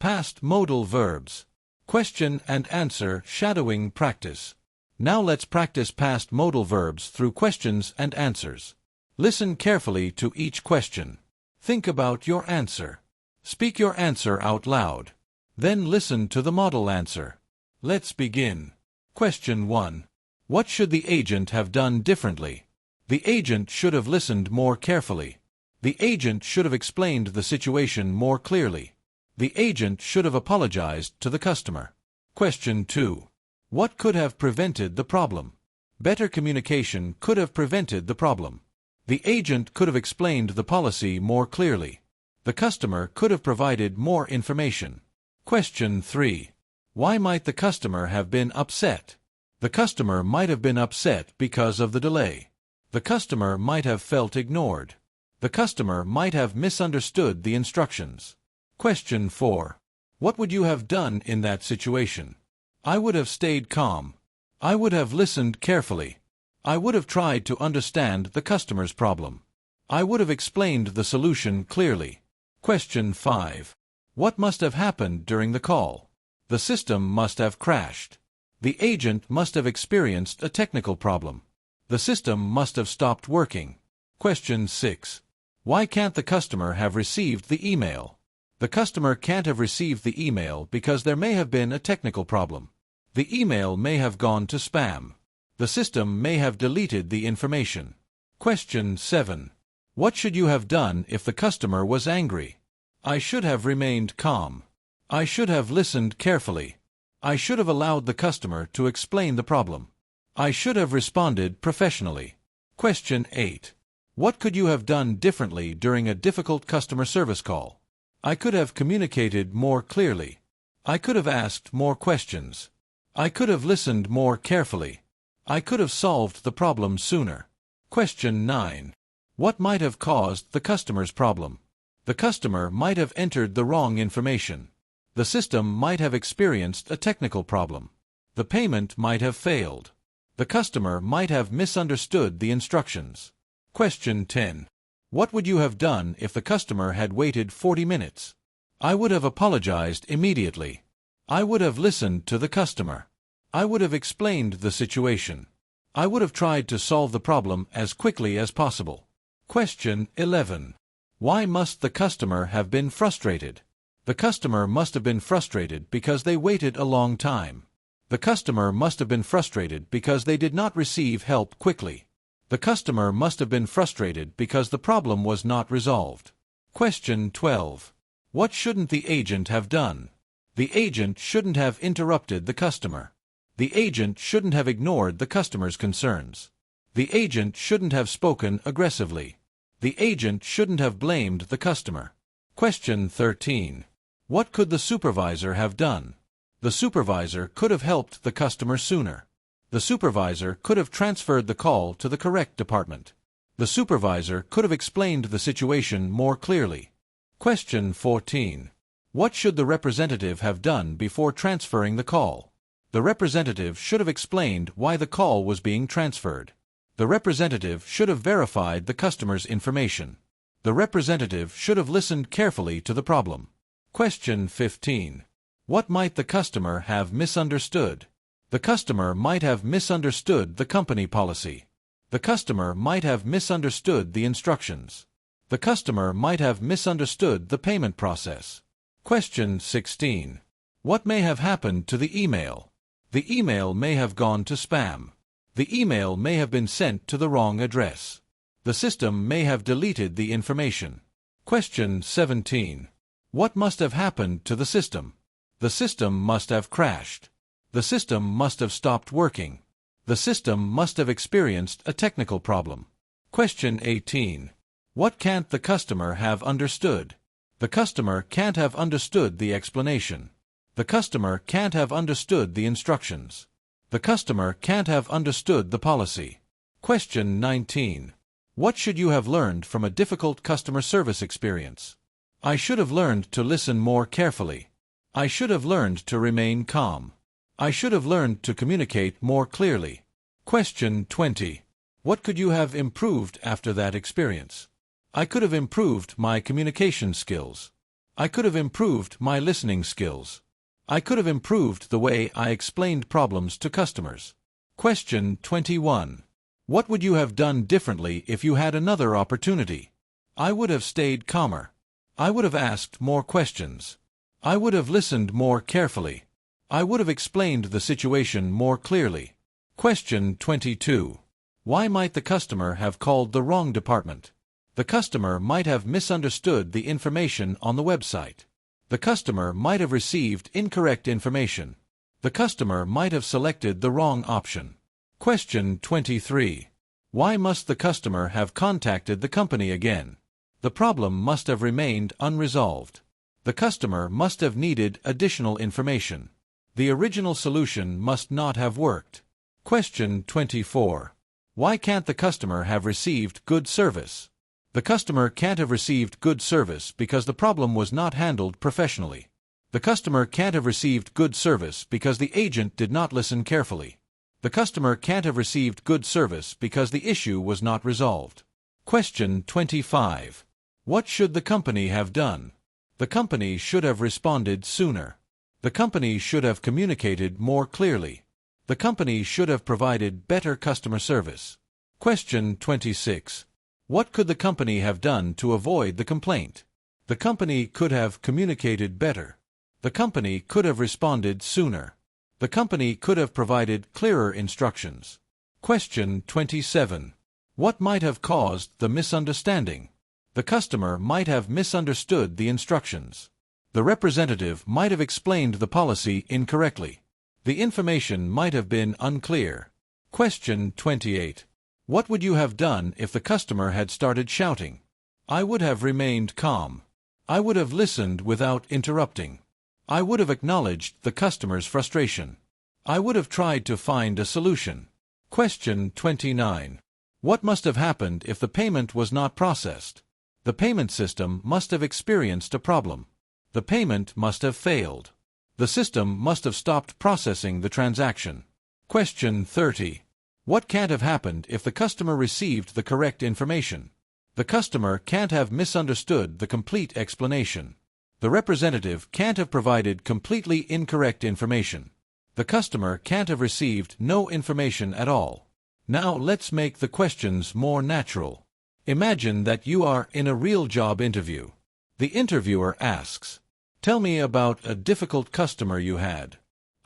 Past modal verbs. Question and answer shadowing practice. Now let's practice past modal verbs through questions and answers. Listen carefully to each question. Think about your answer. Speak your answer out loud. Then listen to the model answer. Let's begin. Question 1. What should the agent have done differently? The agent should have listened more carefully. The agent should have explained the situation more clearly. The agent should have apologized to the customer. Question 2. What could have prevented the problem? Better communication could have prevented the problem. The agent could have explained the policy more clearly. The customer could have provided more information. Question 3. Why might the customer have been upset? The customer might have been upset because of the delay. The customer might have felt ignored. The customer might have misunderstood the instructions. Question 4. What would you have done in that situation? I would have stayed calm. I would have listened carefully. I would have tried to understand the customer's problem. I would have explained the solution clearly. Question 5. What must have happened during the call? The system must have crashed. The agent must have experienced a technical problem. The system must have stopped working. Question 6. Why can't the customer have received the email? The customer can't have received the email because there may have been a technical problem. The email may have gone to spam. The system may have deleted the information. Question 7. What should you have done if the customer was angry? I should have remained calm. I should have listened carefully. I should have allowed the customer to explain the problem. I should have responded professionally. Question 8. What could you have done differently during a difficult customer service call? I could have communicated more clearly. I could have asked more questions. I could have listened more carefully. I could have solved the problem sooner. Question 9. What might have caused the customer's problem? The customer might have entered the wrong information. The system might have experienced a technical problem. The payment might have failed. The customer might have misunderstood the instructions. Question 10. What would you have done if the customer had waited 40 minutes? I would have apologized immediately. I would have listened to the customer. I would have explained the situation. I would have tried to solve the problem as quickly as possible. Question 11. Why must the customer have been frustrated? The customer must have been frustrated because they waited a long time. The customer must have been frustrated because they did not receive help quickly. The customer must have been frustrated because the problem was not resolved. Question 12. What shouldn't the agent have done? The agent shouldn't have interrupted the customer. The agent shouldn't have ignored the customer's concerns. The agent shouldn't have spoken aggressively. The agent shouldn't have blamed the customer. Question 13. What could the supervisor have done? The supervisor could have helped the customer sooner. The supervisor could have transferred the call to the correct department. The supervisor could have explained the situation more clearly. Question 14. What should the representative have done before transferring the call? The representative should have explained why the call was being transferred. The representative should have verified the customer's information. The representative should have listened carefully to the problem. Question 15. What might the customer have misunderstood? The customer might have misunderstood the company policy. The customer might have misunderstood the instructions. The customer might have misunderstood the payment process. Question 16. What may have happened to the email? The email may have gone to spam. The email may have been sent to the wrong address. The system may have deleted the information. Question 17. What must have happened to the system? The system must have crashed. The system must have stopped working. The system must have experienced a technical problem. Question 18. What can't the customer have understood? The customer can't have understood the explanation. The customer can't have understood the instructions. The customer can't have understood the policy. Question 19. What should you have learned from a difficult customer service experience? I should have learned to listen more carefully. I should have learned to remain calm. I should have learned to communicate more clearly. Question 20. What could you have improved after that experience? I could have improved my communication skills. I could have improved my listening skills. I could have improved the way I explained problems to customers. Question 21. What would you have done differently if you had another opportunity? I would have stayed calmer. I would have asked more questions. I would have listened more carefully. I would have explained the situation more clearly. Question 22. Why might the customer have called the wrong department? The customer might have misunderstood the information on the website. The customer might have received incorrect information. The customer might have selected the wrong option. Question 23. Why must the customer have contacted the company again? The problem must have remained unresolved. The customer must have needed additional information. The original solution must not have worked. Question 24. Why can't the customer have received good service? The customer can't have received good service because the problem was not handled professionally. The customer can't have received good service because the agent did not listen carefully. The customer can't have received good service because the issue was not resolved. Question 25. What should the company have done? The company should have responded sooner. The company should have communicated more clearly. The company should have provided better customer service. Question 26. What could the company have done to avoid the complaint? The company could have communicated better. The company could have responded sooner. The company could have provided clearer instructions. Question 27. What might have caused the misunderstanding? The customer might have misunderstood the instructions. The representative might have explained the policy incorrectly. The information might have been unclear. Question 28. What would you have done if the customer had started shouting? I would have remained calm. I would have listened without interrupting. I would have acknowledged the customer's frustration. I would have tried to find a solution. Question 29. What must have happened if the payment was not processed? The payment system must have experienced a problem. The payment must have failed. The system must have stopped processing the transaction. Question 30. What can't have happened if the customer received the correct information? The customer can't have misunderstood the complete explanation. The representative can't have provided completely incorrect information. The customer can't have received no information at all. Now let's make the questions more natural. Imagine that you are in a real job interview. The interviewer asks, "Tell me about a difficult customer you had."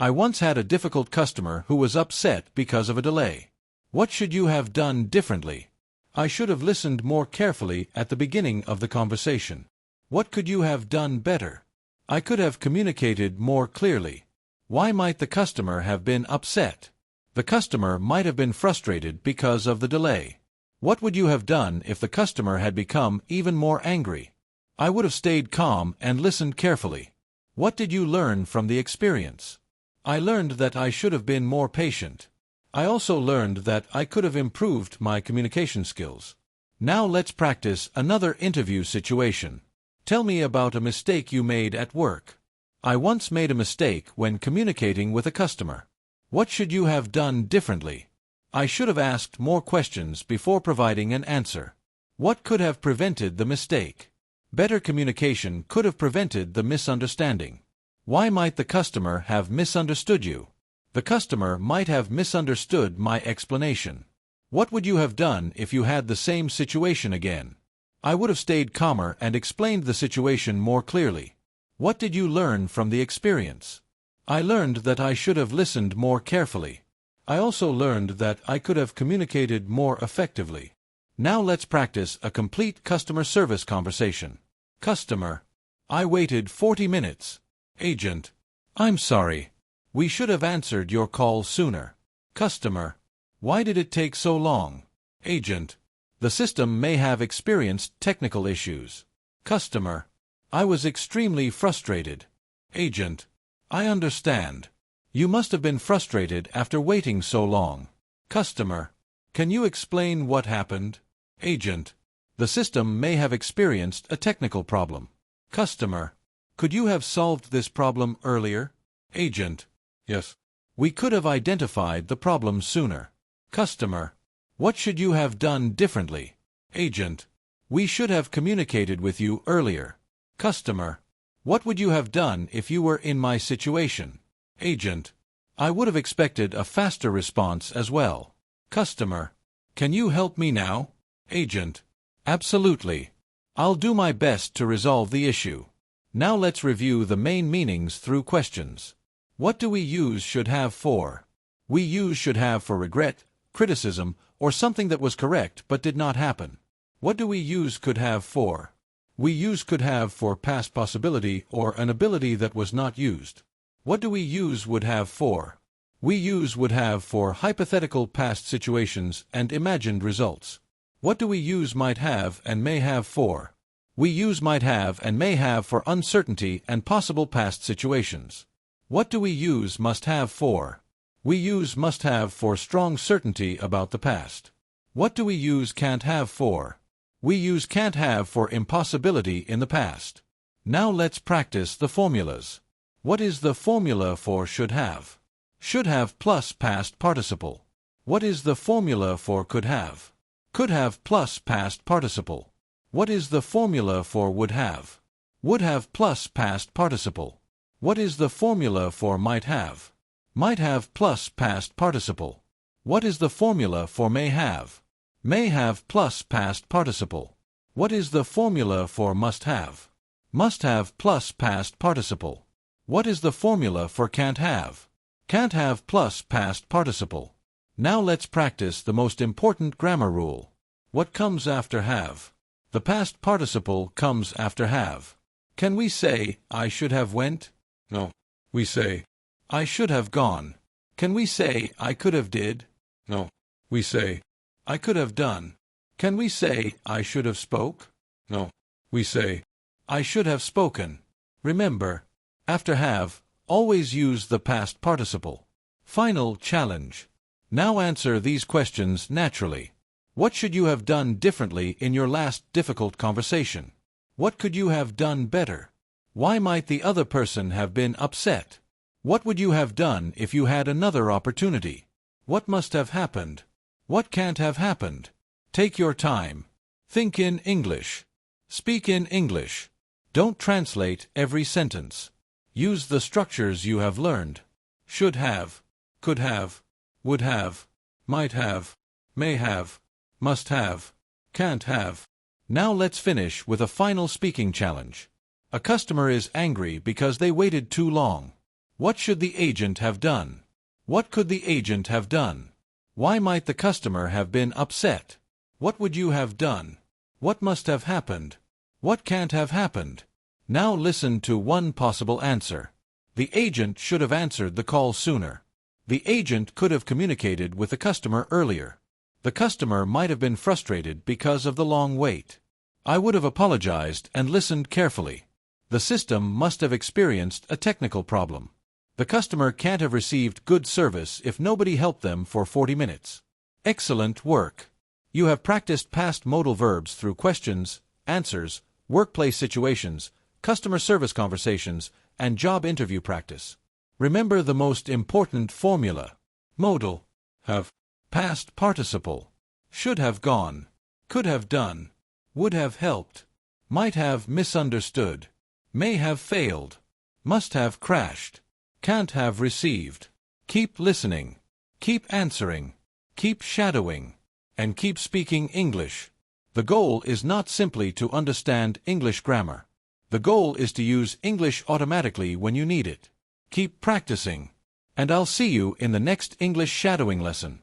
I once had a difficult customer who was upset because of a delay. What should you have done differently? I should have listened more carefully at the beginning of the conversation. What could you have done better? I could have communicated more clearly. Why might the customer have been upset? The customer might have been frustrated because of the delay. What would you have done if the customer had become even more angry? I would have stayed calm and listened carefully. What did you learn from the experience? I learned that I should have been more patient. I also learned that I could have improved my communication skills. Now let's practice another interview situation. Tell me about a mistake you made at work. I once made a mistake when communicating with a customer. What should you have done differently? I should have asked more questions before providing an answer. What could have prevented the mistake? Better communication could have prevented the misunderstanding. Why might the customer have misunderstood you? The customer might have misunderstood my explanation. What would you have done if you had the same situation again? I would have stayed calmer and explained the situation more clearly. What did you learn from the experience? I learned that I should have listened more carefully. I also learned that I could have communicated more effectively. Now let's practice a complete customer service conversation. Customer: I waited 40 minutes. Agent: I'm sorry. We should have answered your call sooner. Customer: why did it take so long? Agent: the system may have experienced technical issues. Customer: I was extremely frustrated. Agent: I understand. You must have been frustrated after waiting so long. Customer: can you explain what happened? Agent: the system may have experienced a technical problem. Customer: could you have solved this problem earlier? Agent: yes. We could have identified the problem sooner. Customer: what should you have done differently? Agent: we should have communicated with you earlier. Customer: What would you have done if you were in my situation? Agent: I would have expected a faster response as well. Customer: Can you help me now? Agent: Absolutely. I'll do my best to resolve the issue. Now let's review the main meanings through questions. What do we use should have for? We use should have for regret, criticism, or something that was correct but did not happen. What do we use could have for? We use could have for past possibility or an ability that was not used. What do we use would have for? We use would have for hypothetical past situations and imagined results. What do we use might have and may have for? We use might have and may have for uncertainty and possible past situations. What do we use must have for? We use must have for strong certainty about the past. What do we use can't have for? We use can't have for impossibility in the past. Now let's practice the formulas. What is the formula for should have? Should have plus past participle. What is the formula for could have? Could have plus past participle. What is the formula for would have? Would have plus past participle. What is the formula for might have? Might have plus past participle. What is the formula for may have? May have plus past participle. What is the formula for must have? Must have plus past participle. What is the formula for can't have? Can't have plus past participle. Now let's practice the most important grammar rule. What comes after have? The past participle comes after have. Can we say, I should have went? No. We say, I should have gone. Can we say, I could have did? No. We say, I could have done. Can we say, I should have spoke? No. We say, I should have spoken. Remember, after have, always use the past participle. Final challenge. Now answer these questions naturally. What should you have done differently in your last difficult conversation? What could you have done better? Why might the other person have been upset? What would you have done if you had another opportunity? What must have happened? What can't have happened? Take your time. Think in English. Speak in English. Don't translate every sentence. Use the structures you have learned. Should have, could have, would have, might have, may have, must have, can't have. Now let's finish with a final speaking challenge. A customer is angry because they waited too long. What should the agent have done? What could the agent have done? Why might the customer have been upset? What would you have done? What must have happened? What can't have happened? Now listen to one possible answer. The agent should have answered the call sooner. The agent could have communicated with the customer earlier. The customer might have been frustrated because of the long wait. I would have apologized and listened carefully. The system must have experienced a technical problem. The customer can't have received good service if nobody helped them for 40 minutes. Excellent work. You have practiced past modal verbs through questions, answers, workplace situations, customer service conversations, and job interview practice. Remember the most important formula. Modal, have, past participle, should have gone, could have done, would have helped, might have misunderstood, may have failed, must have crashed, can't have received. Keep listening, keep answering, keep shadowing, and keep speaking English. The goal is not simply to understand English grammar. The goal is to use English automatically when you need it. Keep practicing, and I'll see you in the next English shadowing lesson.